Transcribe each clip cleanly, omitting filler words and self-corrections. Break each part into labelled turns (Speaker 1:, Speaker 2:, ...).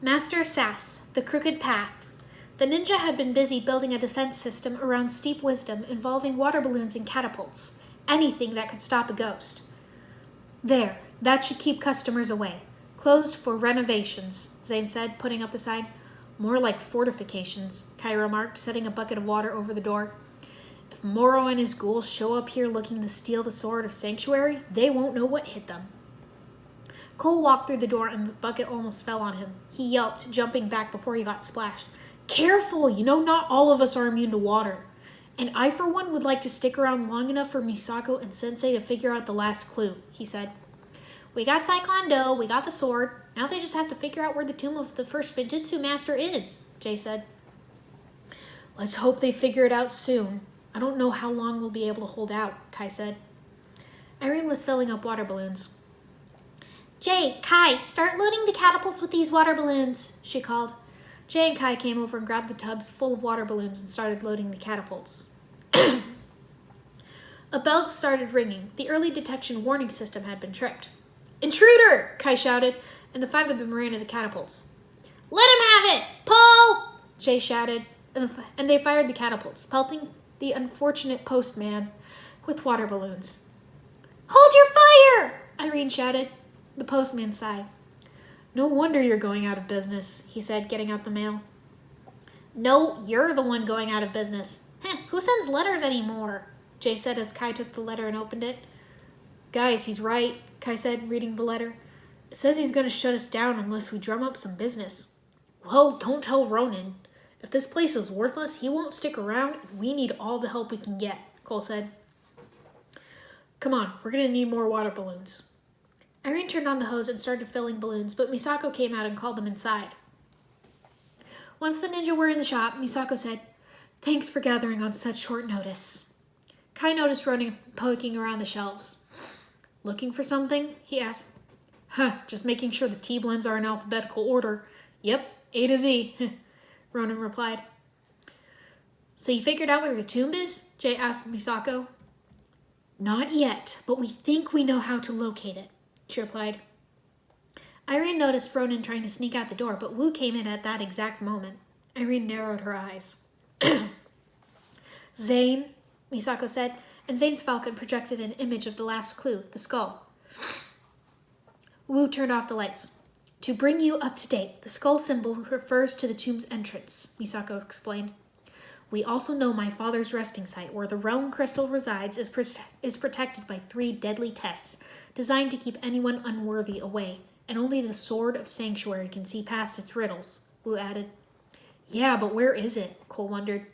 Speaker 1: Master Sass, the Crooked Path. The ninja had been busy building a defense system around steep wisdom involving water balloons and catapults, anything that could stop a ghost. There, that should keep customers away. Closed for renovations, Zane said, putting up the sign. More like fortifications, Kai remarked, setting a bucket of water over the door. If Moro and his ghouls show up here looking to steal the sword of Sanctuary, they won't know what hit them. Cole walked through the door and the bucket almost fell on him. He yelped, jumping back before he got splashed. Careful, not all of us are immune to water. And I, for one, would like to stick around long enough for Misako and Sensei to figure out the last clue, he said. We got Taekwondo, we got the sword. Now they just have to figure out where the tomb of the first Spinjitzu master is, Jay said. Let's hope they figure it out soon. I don't know how long we'll be able to hold out, Kai said. Irene was filling up water balloons. Jay, Kai, start loading the catapults with these water balloons, she called. Jay and Kai came over and grabbed the tubs full of water balloons and started loading the catapults. A bell started ringing. The early detection warning system had been tripped. Intruder! Kai shouted, and the 5 of them ran to the catapults. Let him have it! Pull! Jay shouted, and they fired the catapults, pelting the unfortunate postman with water balloons. Hold your fire! Irene shouted. The postman sighed. No wonder you're going out of business, he said, getting out the mail. No, you're the one going out of business. Who sends letters anymore? Jay said as Kai took the letter and opened it. Guys, he's right, Kai said, reading the letter. It says he's going to shut us down unless we drum up some business. Well, don't tell Ronan. If this place is worthless, he won't stick around, and we need all the help we can get, Cole said. Come on, we're going to need more water balloons. Irene turned on the hose and started filling balloons, but Misako came out and called them inside. Once the ninja were in the shop, Misako said, Thanks for gathering on such short notice. Kai noticed Ronan poking around the shelves. Looking for something? He asked. Just making sure the tea blends are in alphabetical order. Yep, A to Z, Ronan replied. So you figured out where the tomb is? Jay asked Misako. Not yet, but we think we know how to locate it, she replied. Irene noticed Ronan trying to sneak out the door, but Wu came in at that exact moment. Irene narrowed her eyes. Zane, Misako said, and Zane's falcon projected an image of the last clue, the skull. Wu turned off the lights. To bring you up to date, the skull symbol refers to the tomb's entrance, Misako explained. We also know my father's resting site, where the realm crystal resides, is protected by 3 deadly tests, designed to keep anyone unworthy away, and only the Sword of Sanctuary can see past its riddles, Wu added. Yeah, but where is it? Cole wondered.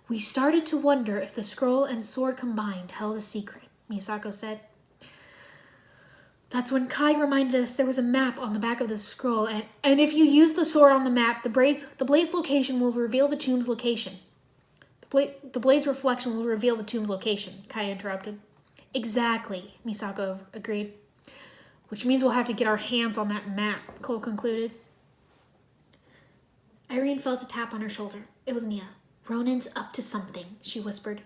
Speaker 1: We started to wonder if the scroll and sword combined held a secret, Misako said. That's when Kai reminded us there was a map on the back of the scroll, and if you use the sword on the map, the blade's location will reveal the tomb's location. The blade's reflection will reveal the tomb's location, Kai interrupted. Exactly, Misako agreed. Which means we'll have to get our hands on that map, Cole concluded. Irene felt a tap on her shoulder. It was Nia. Ronan's up to something, she whispered.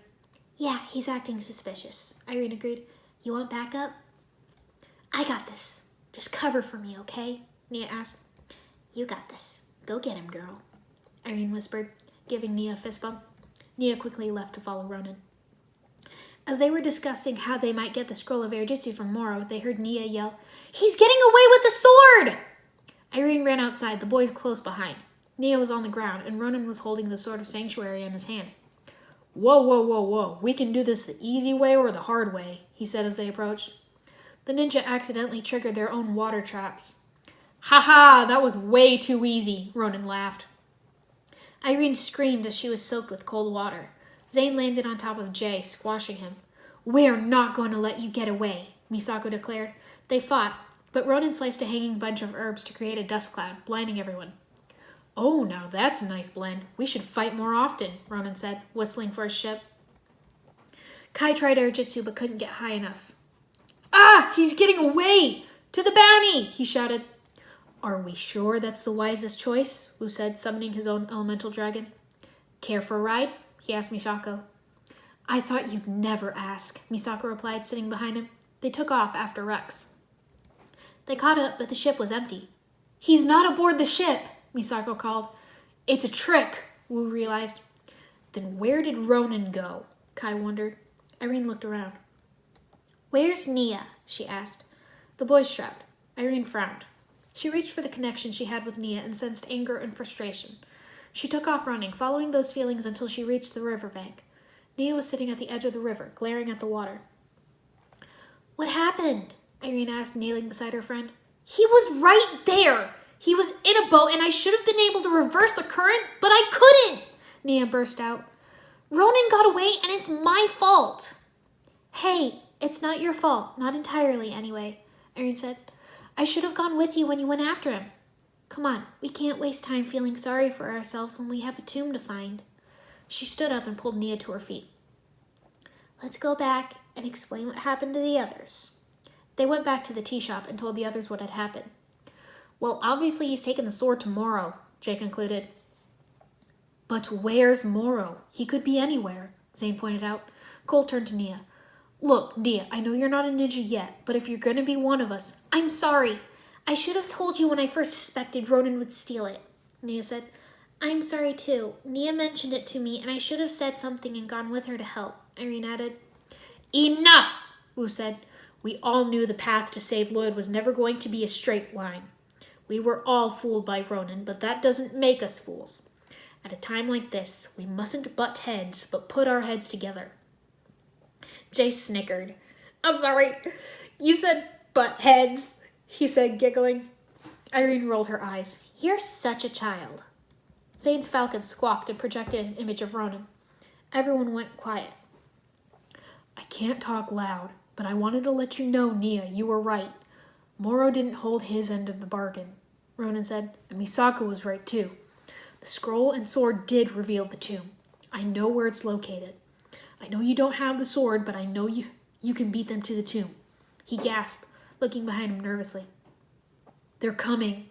Speaker 1: Yeah, he's acting suspicious, Irene agreed. You want backup? I got this. Just cover for me, okay? Nia asked. You got this. Go get him, girl, Irene whispered, giving Nia a fist bump. Nia quickly left to follow Ronan. As they were discussing how they might get the scroll of air jutsu from Moro, they heard Nia yell, He's getting away with the sword! Irene ran outside, the boys close behind. Nia was on the ground, and Ronan was holding the Sword of Sanctuary in his hand. Whoa. We can do this the easy way or the hard way, he said as they approached. The ninja accidentally triggered their own water traps. Ha, that was way too easy, Ronan laughed. Irene screamed as she was soaked with cold water. Zane landed on top of Jay, squashing him. We're not going to let you get away, Misako declared. They fought, but Ronan sliced a hanging bunch of herbs to create a dust cloud, blinding everyone. Oh, now that's a nice blend. We should fight more often, Ronan said, whistling for his ship. Kai tried air jutsu but couldn't get high enough. He's getting away! To the bounty! He shouted. Are we sure that's the wisest choice? Wu said, summoning his own elemental dragon. Care for a ride? He asked Misako. I thought you'd never ask, Misako replied, sitting behind him. They took off after Rex. They caught up, but the ship was empty. He's not aboard the ship, Misako called. It's a trick, Wu realized. Then where did Ronan go? Kai wondered. Irene looked around. Where's Nia? She asked. The boys shrugged. Irene frowned. She reached for the connection she had with Nia and sensed anger and frustration. She took off running, following those feelings until she reached the riverbank. Nia was sitting at the edge of the river, glaring at the water. What happened? Irene asked, kneeling beside her friend. He was right there! He was in a boat and I should have been able to reverse the current, but I couldn't! Nia burst out. Ronan got away and it's my fault! Hey, it's not your fault. Not entirely, anyway, Irene said. I should have gone with you when you went after him. Come on, we can't waste time feeling sorry for ourselves when we have a tomb to find. She stood up and pulled Nia to her feet. Let's go back and explain what happened to the others. They went back to the tea shop and told the others what had happened. Well, obviously he's taken the sword to Morrow, Jay concluded. But where's Morrow? He could be anywhere, Zane pointed out. Cole turned to Nia. Look, Nia, I know you're not a ninja yet, but if you're going to be one of us... I'm sorry. I should have told you when I first suspected Ronan would steal it, Nia said. I'm sorry too. Nia mentioned it to me and I should have said something and gone with her to help, Irene added. Enough, Wu said. We all knew the path to save Lloyd was never going to be a straight line. We were all fooled by Ronan, but that doesn't make us fools. At a time like this, we mustn't butt heads, but put our heads together. Jay snickered. I'm sorry. You said butt heads, he said, giggling. Irene rolled her eyes. You're such a child. Zane's falcon squawked and projected an image of Ronan. Everyone went quiet. I can't talk loud, but I wanted to let you know, Nia, you were right. Morrow didn't hold his end of the bargain, Ronan said, and Misako was right too. The scroll and sword did reveal the tomb. I know where it's located. I know you don't have the sword, but I know you can beat them to the tomb. He gasped, looking behind him nervously. They're coming.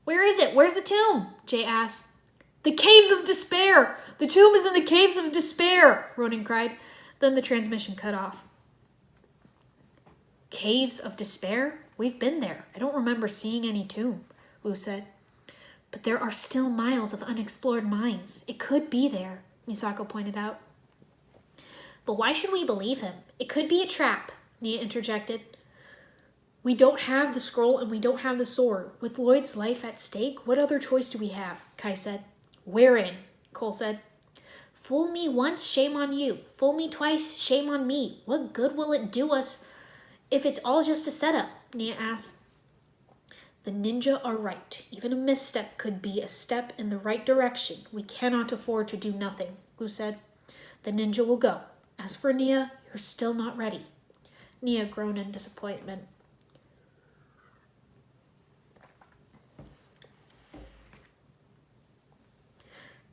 Speaker 1: Where is it? Where's the tomb? Jay asked. The Caves of Despair! The tomb is in the Caves of Despair! Ronan cried. Then the transmission cut off. Caves of Despair? We've been there. I don't remember seeing any tomb, Wu said. But there are still miles of unexplored mines. It could be there, Misako pointed out. But why should we believe him? It could be a trap, Nia interjected. We don't have the scroll and we don't have the sword. With Lloyd's life at stake, what other choice do we have? Kai said. Wherein? Cole said. Fool me once, shame on you. Fool me twice, shame on me. What good will it do us if it's all just a setup? Nia asked. The ninja are right. Even a misstep could be a step in the right direction. We cannot afford to do nothing, Wu said. The ninja will go. As for Nia, you're still not ready. Nia groaned in disappointment.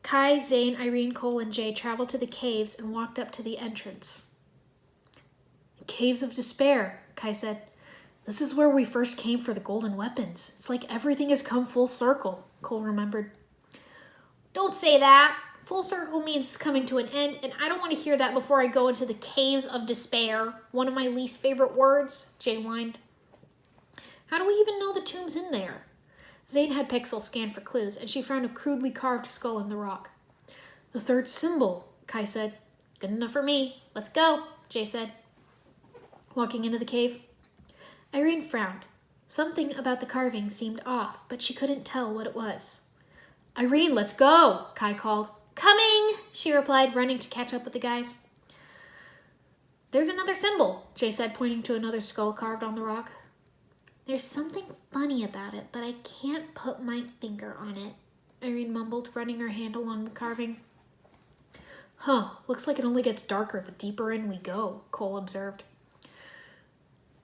Speaker 1: Kai, Zane, Irene, Cole, and Jay traveled to the caves and walked up to the entrance. The Caves of Despair, Kai said. This is where we first came for the golden weapons. It's like everything has come full circle, Cole remembered. Don't say that. Full circle means coming to an end, and I don't want to hear that before I go into the Caves of Despair. One of my least favorite words, Jay whined. How do we even know the tomb's in there? Zane had Pixel scan for clues, and she found a crudely carved skull in the rock. The third symbol, Kai said. Good enough for me. Let's go, Jay said. Walking into the cave. Irene frowned. Something about the carving seemed off, but she couldn't tell what it was. Irene, let's go, Kai called. Coming, she replied, running to catch up with the guys. There's another symbol, Jay said, pointing to another skull carved on the rock. There's something funny about it, but I can't put my finger on it, Irene mumbled, running her hand along the carving. Huh, looks like it only gets darker the deeper in we go, Cole observed.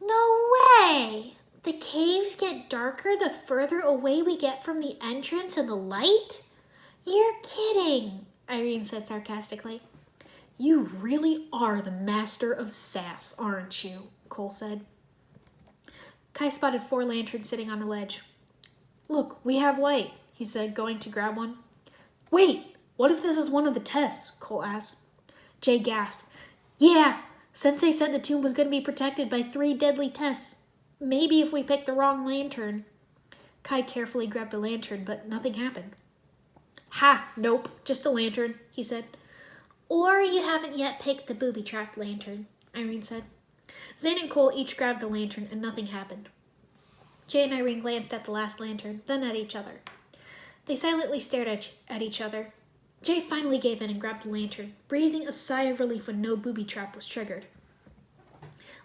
Speaker 1: No way! The caves get darker the further away we get from the entrance and the light? You're kidding, Irene said sarcastically. You really are the master of sass, aren't you? Cole said. Kai spotted 4 lanterns sitting on a ledge. Look, we have light, he said, going to grab one. Wait, what if this is one of the tests? Cole asked. Jay gasped. Yeah, Sensei said the tomb was going to be protected by 3 deadly tests. Maybe if we pick the wrong lantern. Kai carefully grabbed a lantern, but nothing happened. Ha, nope, just a lantern, he said. Or you haven't yet picked the booby-trapped lantern, Irene said. Zane and Cole each grabbed a lantern, and nothing happened. Jay and Irene glanced at the last lantern, then at each other. They silently stared at each other. Jay finally gave in and grabbed the lantern, breathing a sigh of relief when no booby trap was triggered.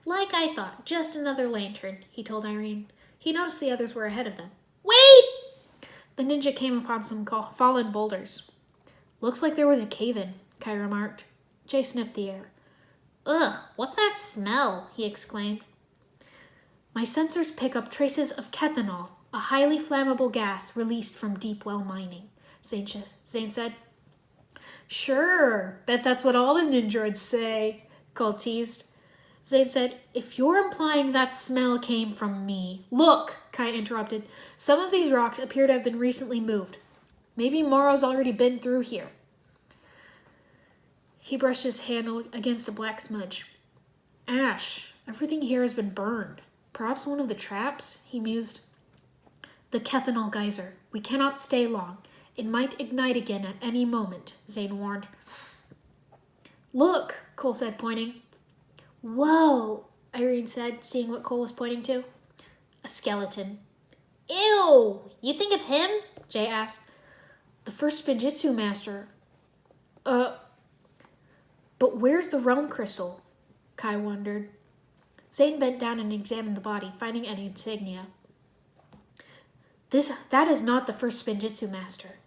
Speaker 1: Like I thought, just another lantern, he told Irene. He noticed the others were ahead of them. Wait! The ninja came upon some fallen boulders. Looks like there was a cave-in, Kai remarked. Jay sniffed the air. Ugh, what's that smell? He exclaimed. My sensors pick up traces of kethanol, a highly flammable gas released from deep well mining, Zane said. Sure, bet that's what all the ninjroids say, Cole teased. Zane said, if you're implying that smell came from me. Look, Kai interrupted. Some of these rocks appear to have been recently moved. Maybe Morrow's already been through here. He brushed his hand against a black smudge. Ash, everything here has been burned. Perhaps one of the traps, he mused. The kethanol geyser. We cannot stay long. It might ignite again at any moment, Zane warned. Look, Cole said, pointing. Whoa, Irene said, seeing what Cole was pointing to. A skeleton. Ew, you think it's him? Jay asked. The first Spinjitzu master. But where's the realm crystal? Kai wondered. Zane bent down and examined the body, finding any insignia. That is not the first Spinjitzu master.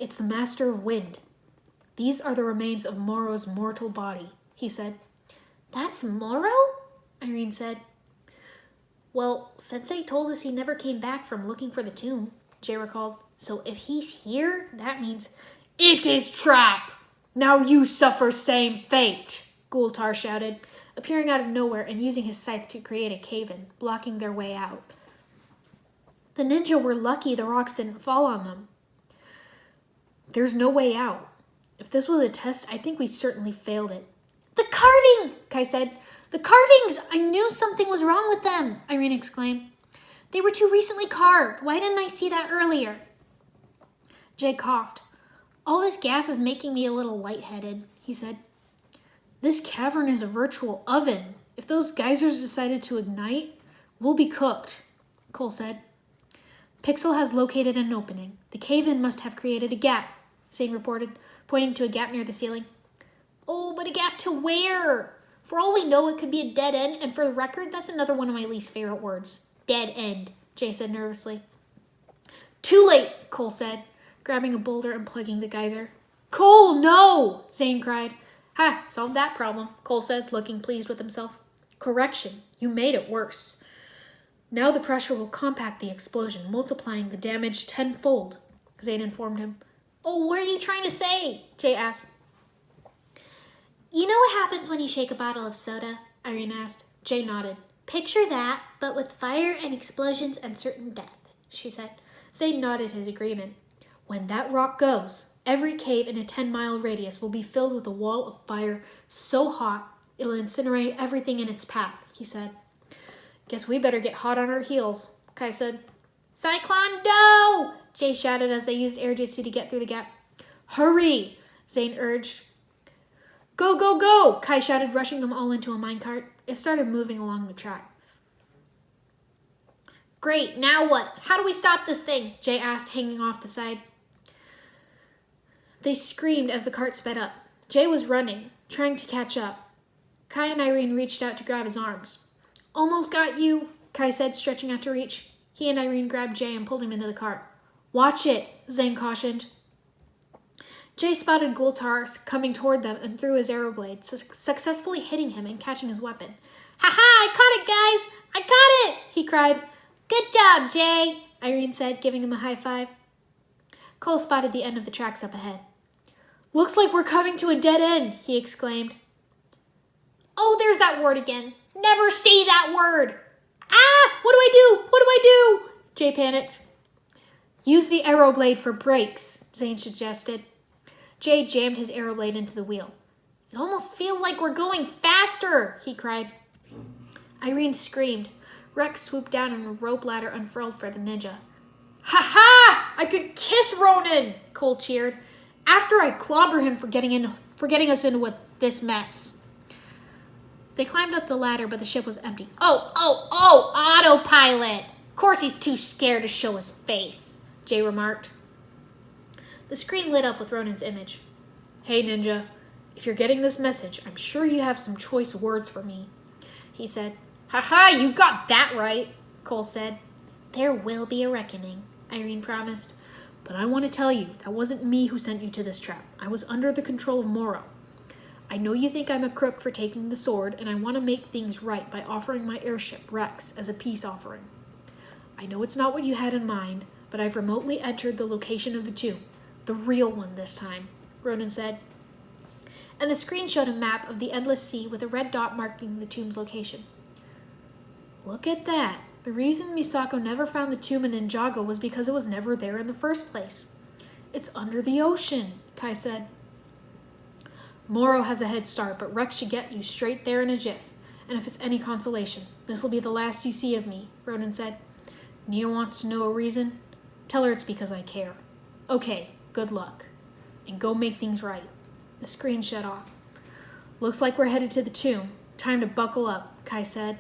Speaker 1: It's the master of wind. These are the remains of Morrow's mortal body, he said. That's Morrow? Irene said. Well, Sensei told us he never came back from looking for the tomb, Jay recalled. So if he's here, that means... It is trap! Now you suffer same fate, Gultar shouted, appearing out of nowhere and using his scythe to create a cave-in, blocking their way out. The ninja were lucky the rocks didn't fall on them. There's no way out. If this was a test, I think we certainly failed it. The carving, Kai said. The carvings! I knew something was wrong with them, Irene exclaimed. They were too recently carved. Why didn't I see that earlier? Jay coughed. All this gas is making me a little lightheaded, he said. This cavern is a virtual oven. If those geysers decided to ignite, we'll be cooked, Cole said. Pixel has located an opening. The cave-in must have created a gap, Zane reported, pointing to a gap near the ceiling. Oh, but a gap to where? For all we know, it could be a dead end, and for the record, that's another one of my least favorite words. Dead end, Jay said nervously. Too late, Cole said, grabbing a boulder and plugging the geyser. Cole, no! Zane cried. Ha, solved that problem, Cole said, looking pleased with himself. Correction, you made it worse. Now the pressure will compact the explosion, multiplying the damage tenfold, Zane informed him. Oh, what are you trying to say? Jay asked. You know what happens when you shake a bottle of soda? Irene asked. Jay nodded. Picture that, but with fire and explosions and certain death, she said. Zane nodded his agreement. When that rock goes, every cave in a 10-mile radius will be filled with a wall of fire so hot it'll incinerate everything in its path, he said. Guess we better get hot on our heels, Kai said. Cyclone Do! Jay shouted as they used air jutsu to get through the gap. Hurry, Zane urged. Go, go, go, Kai shouted, rushing them all into a minecart. It started moving along the track. Great, now what? How do we stop this thing? Jay asked, hanging off the side. They screamed as the cart sped up. Jay was running, trying to catch up. Kai and Irene reached out to grab his arms. Almost got you, Kai said, stretching out to reach. He and Irene grabbed Jay and pulled him into the cart. Watch it, Zane cautioned. Jay spotted Gultar coming toward them and threw his arrow blade, successfully hitting him and catching his weapon. Ha-ha, I caught it, guys! I caught it! He cried. Good job, Jay, Irene said, giving him a high five. Cole spotted the end of the tracks up ahead. Looks like we're coming to a dead end, he exclaimed. Oh, there's that word again. Never say that word. Ah, what do I do? What do I do? Jay panicked. Use the arrow blade for brakes, Zane suggested. Jay jammed his arrow blade into the wheel. It almost feels like we're going faster, he cried. Irene screamed. Rex swooped down and a rope ladder unfurled for the ninja. Ha ha! I could kiss Ronan, Cole cheered. After I clobber him for getting us into this mess. They climbed up the ladder, but the ship was empty. Oh, autopilot! Of course he's too scared to show his face, Jay remarked. The screen lit up with Ronan's image. Hey, Ninja. If you're getting this message, I'm sure you have some choice words for me, he said. Ha, you got that right, Cole said. There will be a reckoning, Irene promised. But I want to tell you, that wasn't me who sent you to this trap. I was under the control of Morrow. I know you think I'm a crook for taking the sword, and I want to make things right by offering my airship, Rex, as a peace offering. I know it's not what you had in mind, but I've remotely entered the location of the tomb. The real one this time, Ronan said. And the screen showed a map of the endless sea with a red dot marking the tomb's location. Look at that. The reason Misako never found the tomb in Ninjago was because it was never there in the first place. It's under the ocean, Kai said. Morrow has a head start, but Rex should get you straight there in a jiff. And if it's any consolation, this will be the last you see of me, Ronan said. Nia wants to know a reason? Tell her it's because I care. Okay, good luck. And go make things right. The screen shut off. Looks like we're headed to the tomb. Time to buckle up, Kai said.